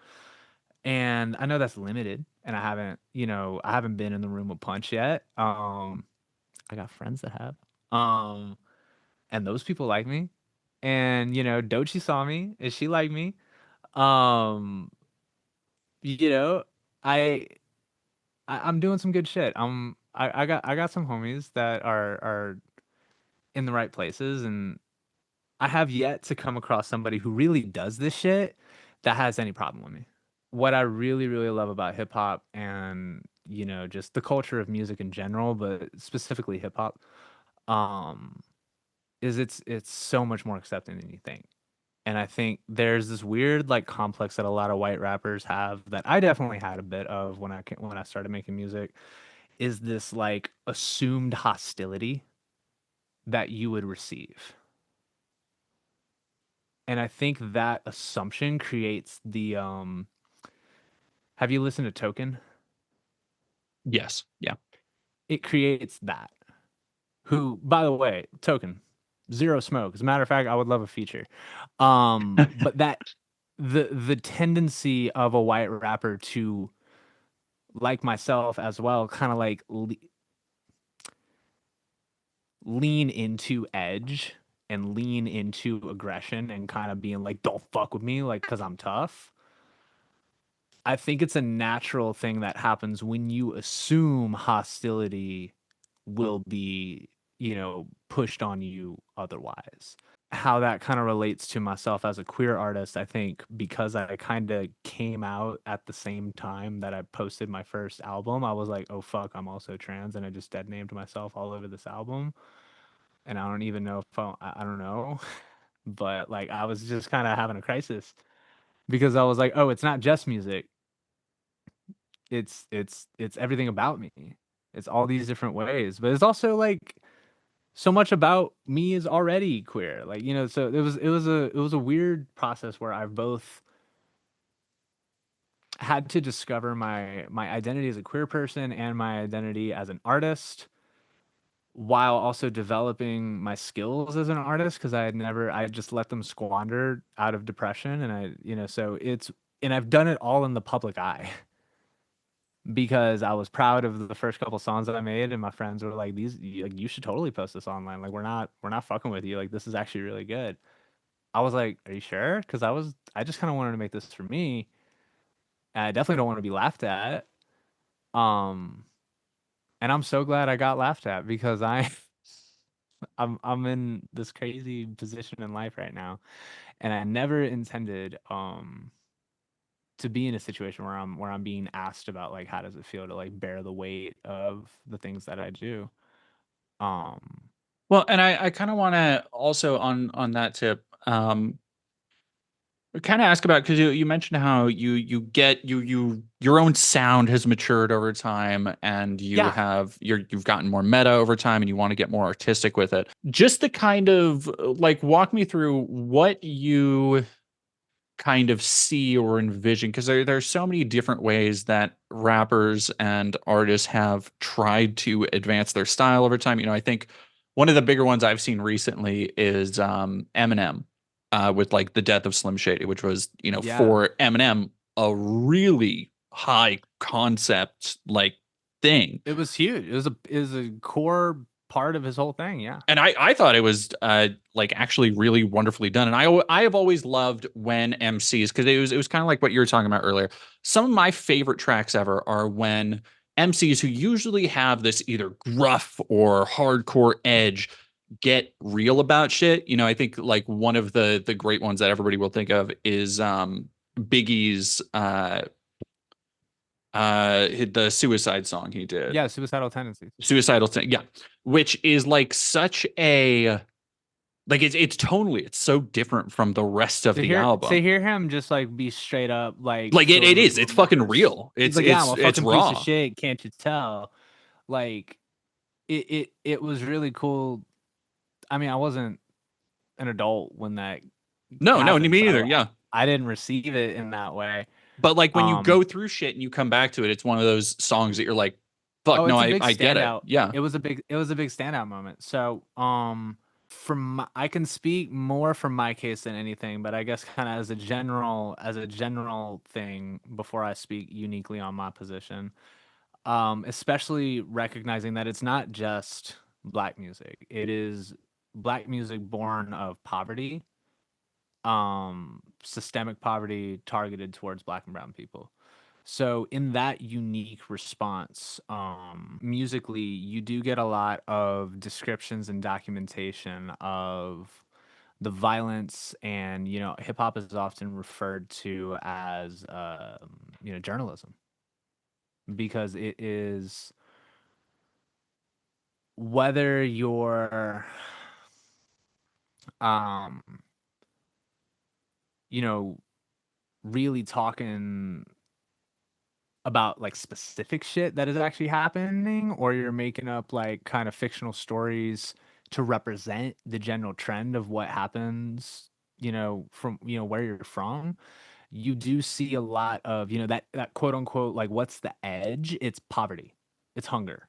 Speaker 1: And I know that's limited, and I haven't been in the room with Punch yet. I got friends that have. Um, and those people like me. And Dochi saw me and she liked me. Um, you know, I, I'm doing some good shit. I got some homies that are in the right places, and I have yet to come across somebody who really does this shit that has any problem with me. What I really, really love about hip hop and, just the culture of music in general, but specifically hip hop, um, is it's so much more accepting than you think. And I think there's this weird like complex that a lot of white rappers have that I definitely had a bit of when I started making music, is this like assumed hostility that you would receive. And I think that assumption creates the have you listened to Token?
Speaker 2: Yes. Yeah.
Speaker 1: It creates that. Who, by the way, Token, zero smoke. As a matter of fact, I would love a feature. But that the tendency of a white rapper to, like myself as well, kind of like lean into edge and lean into aggression and kind of being like, don't fuck with me, like, because I'm tough. I think it's a natural thing that happens when you assume hostility will be, pushed on you otherwise. how that kind of relates to myself as a queer artist, I think because I kind of came out at the same time that I posted my first album, I was like, oh fuck, I'm also trans, and I just dead named myself all over this album. And I don't even know if I don't know, but like I was just kind of having a crisis because I was like, oh, it's not just music. It's everything about me. It's all these different ways, but it's also like so much about me is already queer. Like, you know, so it was a weird process where I've both had to discover my identity as a queer person and my identity as an artist while also developing my skills as an artist because I had just let them squander out of depression and so and I've done it all in the public eye because I was proud of the first couple songs that I made and my friends were like like you should totally post this online. Like we're not fucking with you. Like this is actually really good. I was like, "Are you sure?" Because I just kind of wanted to make this for me. And I definitely don't want to be laughed at. Um, and I'm so glad I got laughed at because I'm in this crazy position in life right now, and I never intended to be in a situation where I'm being asked about like how does it feel to like bear the weight of the things that I do. Um,
Speaker 2: Well, and I kind of want to also on that tip, kind of ask about because you mentioned how you get your own sound has matured over time, and
Speaker 1: yeah,
Speaker 2: you've gotten more meta over time, and you want to get more artistic with it. Just the kind of like walk me through what you kind of see or envision because there's so many different ways that rappers and artists have tried to advance their style over time. I think one of the bigger ones I've seen recently is Eminem with like the death of Slim Shady, which was
Speaker 1: yeah,
Speaker 2: for Eminem a really high concept like thing.
Speaker 1: it was huge. It was a core part of his whole thing. Yeah,
Speaker 2: And I thought it was like actually really wonderfully done. And I have always loved when MCs because it was kind of like what you were talking about earlier. Some of my favorite tracks ever are when MCs who usually have this either gruff or hardcore edge get real about shit. I think like one of the great ones that everybody will think of is Biggie's the suicide song he did.
Speaker 1: yeah, suicidal tendencies.
Speaker 2: Suicidal thing, yeah, which is like such a like it's tonally it's so different from the rest of the
Speaker 1: To
Speaker 2: album.
Speaker 1: hear him just like be straight up like
Speaker 2: Like it
Speaker 1: filled with
Speaker 2: is. It's fucking
Speaker 1: remorse.
Speaker 2: real.
Speaker 1: He's
Speaker 2: It's
Speaker 1: like, "Yeah, I'm
Speaker 2: it's
Speaker 1: a
Speaker 2: it's
Speaker 1: fucking piece of
Speaker 2: raw.
Speaker 1: shit, can't you tell?" Like it was really cool. I mean, I wasn't an adult when that
Speaker 2: No, no, me
Speaker 1: happened,
Speaker 2: neither.
Speaker 1: so
Speaker 2: Yeah.
Speaker 1: I didn't receive it in that way.
Speaker 2: But like when you
Speaker 1: Um
Speaker 2: go through shit and you come back to it, it's one of those songs that you're like, fuck,
Speaker 1: oh,
Speaker 2: no,
Speaker 1: it's a
Speaker 2: I
Speaker 1: big
Speaker 2: I get it.
Speaker 1: standout.
Speaker 2: Yeah.
Speaker 1: It was a big standout moment. So, I can speak more from my case than anything, but I guess kind of as a general thing before I speak uniquely on my position. Especially recognizing that it's not just black music. It is black music born of poverty, systemic poverty targeted towards black and brown people. So in that unique response, musically, you do get a lot of descriptions and documentation of the violence, and hip hop is often referred to as journalism because it is whether you're um you know really talking about like specific shit that is actually happening or you're making up like kind of fictional stories to represent the general trend of what happens from where you're from. You do see a lot of that quote unquote like what's the edge. It's poverty, it's hunger.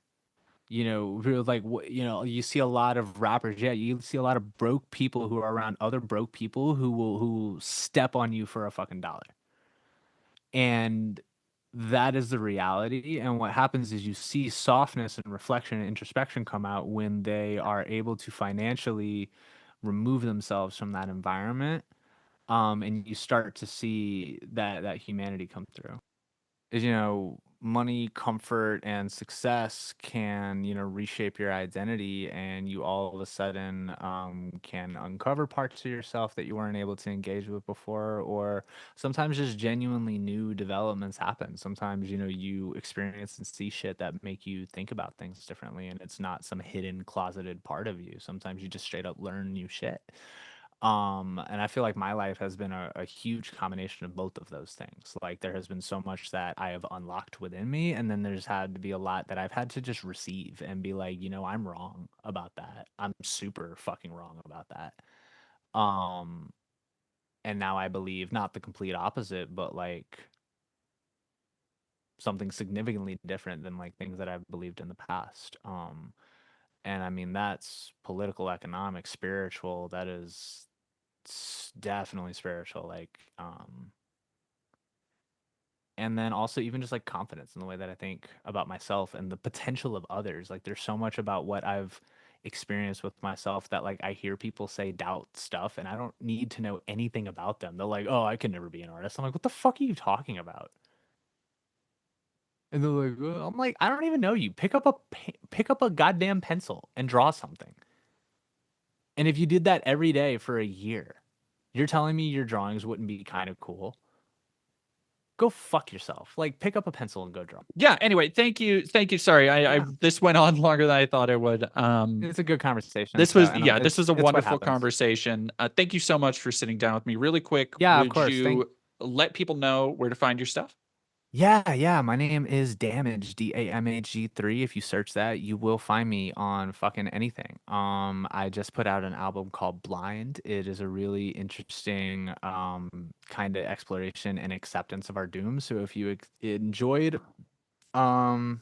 Speaker 1: Real like you see a lot of rappers. Yeah, you see a lot of broke people who are around other broke people who step on you for a fucking dollar. And that is the reality. And what happens is you see softness and reflection and introspection come out when they are able to financially remove themselves from that environment. And you start to see that humanity come through. Is money, comfort, and success can, reshape your identity, and you all of a sudden can uncover parts of yourself that you weren't able to engage with before, or sometimes just genuinely new developments happen. Sometimes, you experience and see shit that make you think about things differently, and it's not some hidden, closeted part of you. Sometimes you just straight up learn new shit. And I feel like my life has been a huge combination of both of those things. Like there has been so much that I have unlocked within me, and then there's had to be a lot that I've had to just receive and be like, I'm wrong about that. I'm super fucking wrong about that. Um, and now I believe not the complete opposite, but like something significantly different than like things that I've believed in the past. And I mean that's political, economic, spiritual. That is definitely spiritual. And then also even just like confidence in the way that I think about myself and the potential of others. Like there's so much about what I've experienced with myself that like I hear people say doubt stuff and I don't need to know anything about them. They're like, "Oh, I could never be an artist." I'm like, "What the fuck are you talking about?" And they're like, I'm like, "I don't even know you. Pick up a goddamn pencil and draw something." And if you did that every day for a year, you're telling me your drawings wouldn't be kind of cool? Go fuck yourself. Like pick up a pencil and go draw.
Speaker 2: Yeah, anyway, thank you. Thank you. Sorry, I
Speaker 1: Yeah.
Speaker 2: this went on longer than I thought it would.
Speaker 1: It's a good conversation.
Speaker 2: This
Speaker 1: So,
Speaker 2: was
Speaker 1: and
Speaker 2: yeah, this was
Speaker 1: it's
Speaker 2: a
Speaker 1: it's what
Speaker 2: wonderful
Speaker 1: happens.
Speaker 2: conversation. Thank you so much for sitting down with me. Really quick,
Speaker 1: Yeah, of
Speaker 2: would
Speaker 1: course. Thank.
Speaker 2: you let people know where to find your stuff?
Speaker 1: Yeah, yeah. My name is Damage, Damag3. If you search that, you will find me on fucking anything. I just put out an album called Blind. It is a really interesting kind of exploration and acceptance of our doom. So um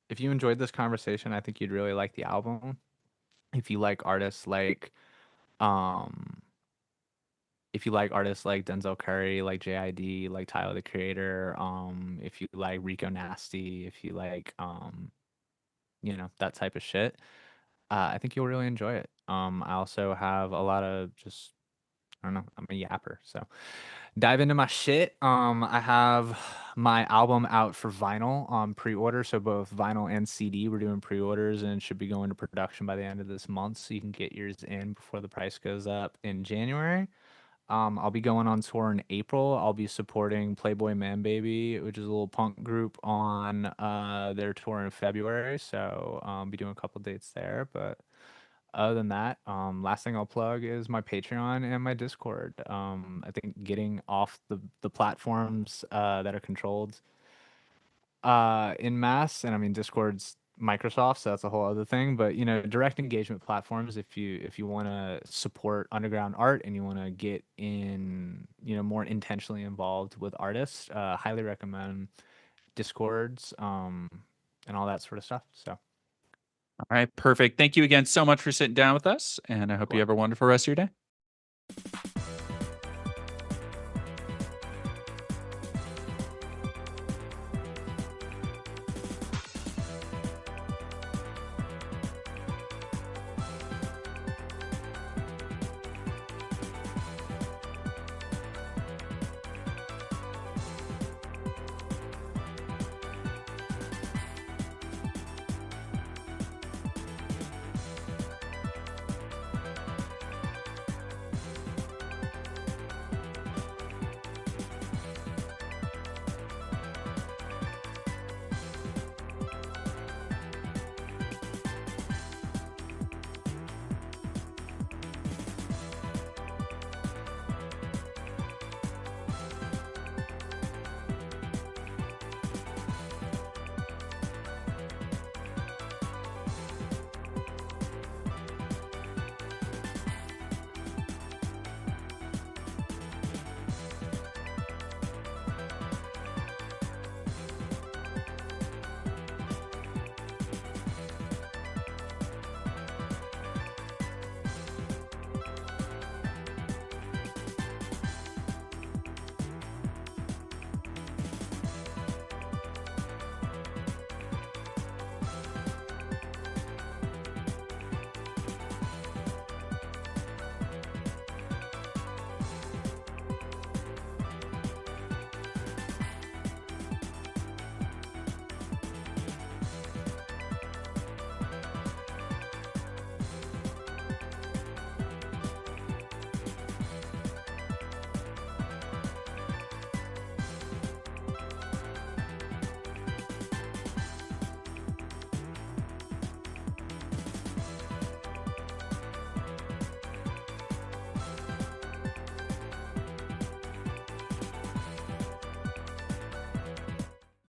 Speaker 1: if you enjoyed this conversation, I think you'd really like the album. If you like artists like um if you like artists like Denzel Curry, like JID, like Tyler the Creator, if you like Rico Nasty, if you like that type of shit, I think you'll really enjoy it. I also have a lot of just I don't know, I'm a yapper, so dive into my shit. I have my album out for vinyl on pre-order, so both vinyl and CD. We're doing pre-orders and should be going to production by the end of this month, so you can get yours in before the price goes up in January. I'll be going on tour in April. I'll be supporting Playboy Man Baby, which is a little punk group on their tour in February. So be doing a couple dates there. But other than that, last thing I'll plug is my Patreon and my Discord. I think getting off the platforms that are controlled in mass, and I mean Discord's Microsoft, so that's a whole other thing. But direct engagement platforms. If you want to support underground art and you want to get in, more intentionally involved with artists, highly recommend Discords, and all that sort of stuff. So,
Speaker 2: All right, perfect. Thank you again so much for sitting down with us, and I hope you
Speaker 1: cool.
Speaker 2: have a wonderful rest of your day.